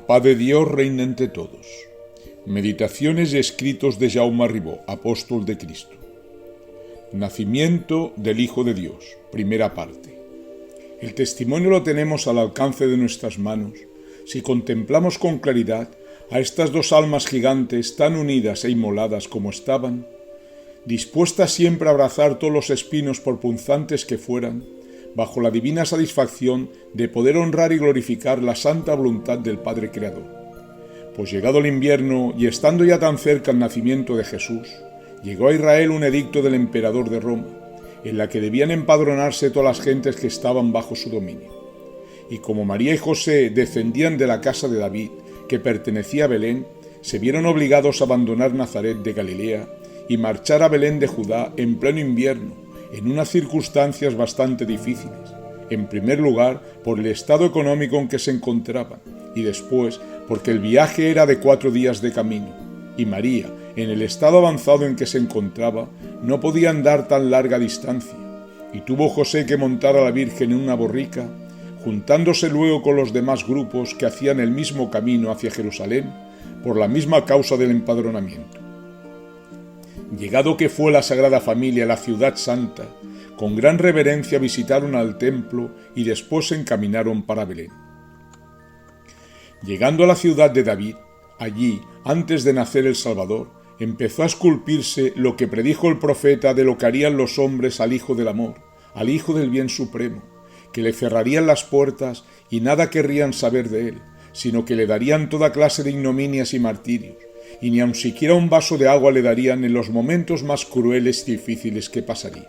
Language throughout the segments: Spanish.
La paz de Dios reina entre todos. Meditaciones y escritos de Jaume Ribó, apóstol de Cristo. Nacimiento del Hijo de Dios, primera parte. El testimonio lo tenemos al alcance de nuestras manos si contemplamos con claridad a estas dos almas gigantes tan unidas e inmoladas como estaban, dispuestas siempre a abrazar todos los espinos por punzantes que fueran, bajo la divina satisfacción de poder honrar y glorificar la santa voluntad del Padre Creador. Pues llegado el invierno y estando ya tan cerca el nacimiento de Jesús, llegó a Israel un edicto del emperador de Roma, en la que debían empadronarse todas las gentes que estaban bajo su dominio. Y como María y José descendían de la casa de David, que pertenecía a Belén, se vieron obligados a abandonar Nazaret de Galilea y marchar a Belén de Judá en pleno invierno, en unas circunstancias bastante difíciles. En primer lugar, por el estado económico en que se encontraban, y después, porque el viaje era de 4 días de camino, y María, en el estado avanzado en que se encontraba, no podía andar tan larga distancia, y tuvo José que montar a la Virgen en una borrica, juntándose luego con los demás grupos que hacían el mismo camino hacia Jerusalén, por la misma causa del empadronamiento. Llegado que fue la Sagrada Familia a la ciudad santa, con gran reverencia visitaron al templo y después se encaminaron para Belén. Llegando a la ciudad de David, allí, antes de nacer el Salvador, empezó a esculpirse lo que predijo el profeta de lo que harían los hombres al Hijo del Amor, al Hijo del Bien Supremo, que le cerrarían las puertas y nada querrían saber de él, sino que le darían toda clase de ignominias y martirios, y ni aun siquiera un vaso de agua le darían en los momentos más crueles y difíciles que pasaría.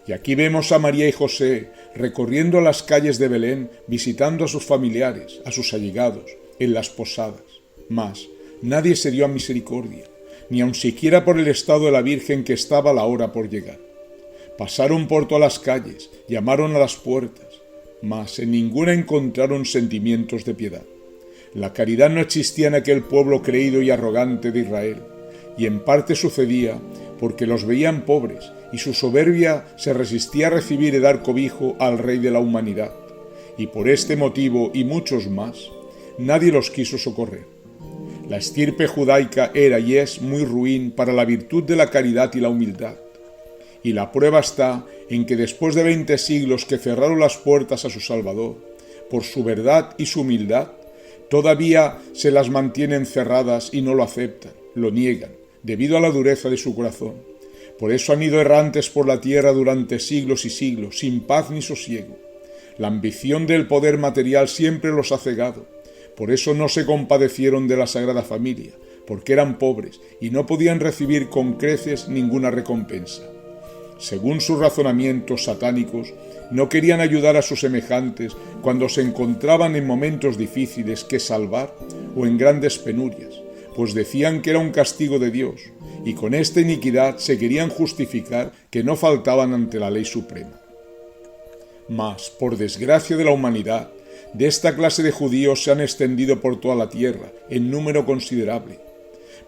Y aquí vemos a María y José recorriendo las calles de Belén, visitando a sus familiares, a sus allegados, en las posadas. Mas nadie se dio a misericordia, ni aun siquiera por el estado de la Virgen que estaba a la hora por llegar. Pasaron por todas las calles, llamaron a las puertas, mas en ninguna encontraron sentimientos de piedad. La caridad no existía en aquel pueblo creído y arrogante de Israel, y en parte sucedía porque los veían pobres y su soberbia se resistía a recibir y dar cobijo al Rey de la humanidad, y por este motivo y muchos más, nadie los quiso socorrer. La estirpe judaica era y es muy ruin para la virtud de la caridad y la humildad, y la prueba está en que después de 20 siglos que cerraron las puertas a su Salvador, por su verdad y su humildad, todavía se las mantienen cerradas y no lo aceptan, lo niegan, debido a la dureza de su corazón. Por eso han ido errantes por la tierra durante siglos y siglos, sin paz ni sosiego. La ambición del poder material siempre los ha cegado. Por eso no se compadecieron de la Sagrada Familia, porque eran pobres y no podían recibir con creces ninguna recompensa. Según sus razonamientos satánicos, no querían ayudar a sus semejantes cuando se encontraban en momentos difíciles que salvar o en grandes penurias, pues decían que era un castigo de Dios, y con esta iniquidad se querían justificar que no faltaban ante la ley suprema. Mas, por desgracia de la humanidad, de esta clase de judíos se han extendido por toda la tierra, en número considerable,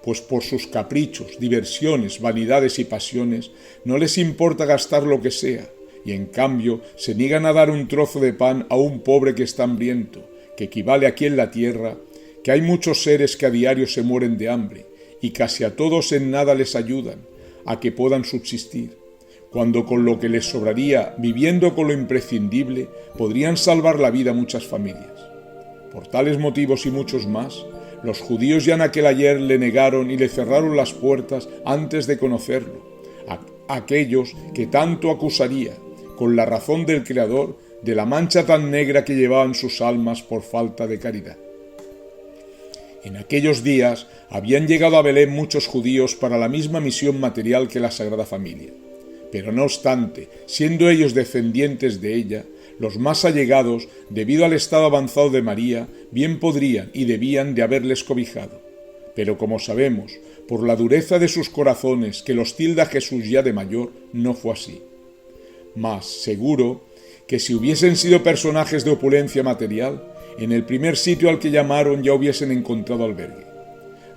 pues por sus caprichos, diversiones, vanidades y pasiones no les importa gastar lo que sea, y en cambio se niegan a dar un trozo de pan a un pobre que está hambriento, que equivale aquí en la tierra, que hay muchos seres que a diario se mueren de hambre, y casi a todos en nada les ayudan, a que puedan subsistir, cuando con lo que les sobraría, viviendo con lo imprescindible, podrían salvar la vida a muchas familias. Por tales motivos y muchos más, los judíos ya en aquel ayer le negaron y le cerraron las puertas antes de conocerlo, a aquellos que tanto acusaría, con la razón del Creador, de la mancha tan negra que llevaban sus almas por falta de caridad. En aquellos días habían llegado a Belén muchos judíos para la misma misión material que la Sagrada Familia, pero no obstante, siendo ellos descendientes de ella, los más allegados, debido al estado avanzado de María, bien podrían y debían de haberles cobijado. Pero como sabemos, por la dureza de sus corazones que los tilda Jesús ya de mayor, no fue así. Mas, seguro, que si hubiesen sido personajes de opulencia material, en el primer sitio al que llamaron ya hubiesen encontrado albergue.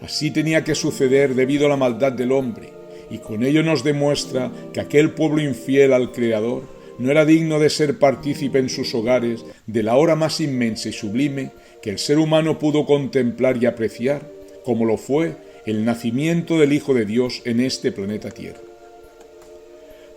Así tenía que suceder debido a la maldad del hombre, y con ello nos demuestra que aquel pueblo infiel al Creador no era digno de ser partícipe en sus hogares de la hora más inmensa y sublime que el ser humano pudo contemplar y apreciar, como lo fue el nacimiento del Hijo de Dios en este planeta Tierra.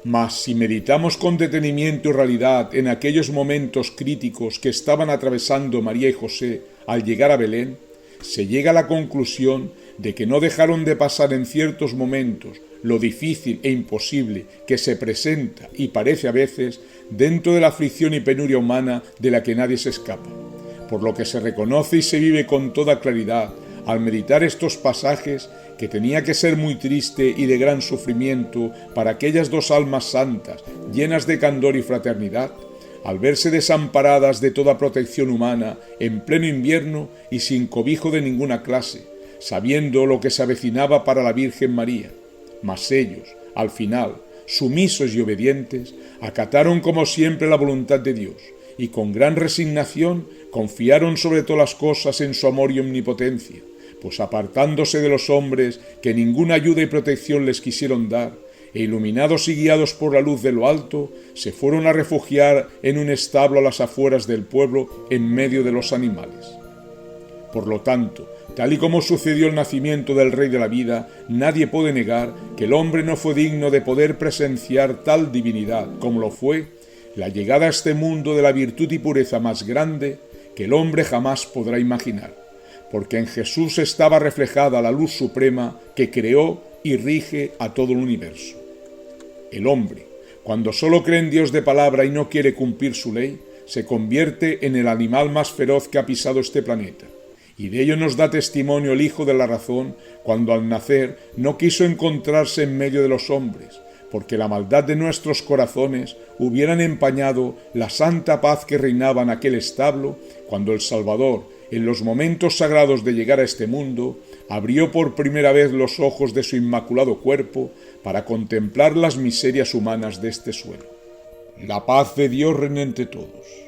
Mas si meditamos con detenimiento y realidad en aquellos momentos críticos que estaban atravesando María y José al llegar a Belén, se llega a la conclusión de que no dejaron de pasar en ciertos momentos lo difícil e imposible que se presenta y parece a veces dentro de la aflicción y penuria humana de la que nadie se escapa, por lo que se reconoce y se vive con toda claridad al meditar estos pasajes que tenía que ser muy triste y de gran sufrimiento para aquellas dos almas santas, llenas de candor y fraternidad, al verse desamparadas de toda protección humana en pleno invierno y sin cobijo de ninguna clase, sabiendo lo que se avecinaba para la Virgen María. Mas ellos, al final, sumisos y obedientes, acataron como siempre la voluntad de Dios, y con gran resignación confiaron sobre todas las cosas en su amor y omnipotencia, pues apartándose de los hombres que ninguna ayuda y protección les quisieron dar, e iluminados y guiados por la luz de lo alto, se fueron a refugiar en un establo a las afueras del pueblo en medio de los animales. Por lo tanto, tal y como sucedió el nacimiento del Rey de la Vida, nadie puede negar que el hombre no fue digno de poder presenciar tal divinidad como lo fue la llegada a este mundo de la virtud y pureza más grande que el hombre jamás podrá imaginar, porque en Jesús estaba reflejada la luz suprema que creó y rige a todo el universo. El hombre, cuando solo cree en Dios de palabra y no quiere cumplir su ley, se convierte en el animal más feroz que ha pisado este planeta. Y de ello nos da testimonio el Hijo de la Razón, cuando al nacer no quiso encontrarse en medio de los hombres, porque la maldad de nuestros corazones hubieran empañado la santa paz que reinaba en aquel establo, cuando el Salvador, en los momentos sagrados de llegar a este mundo, abrió por primera vez los ojos de su inmaculado cuerpo para contemplar las miserias humanas de este suelo. La paz de Dios reine entre todos.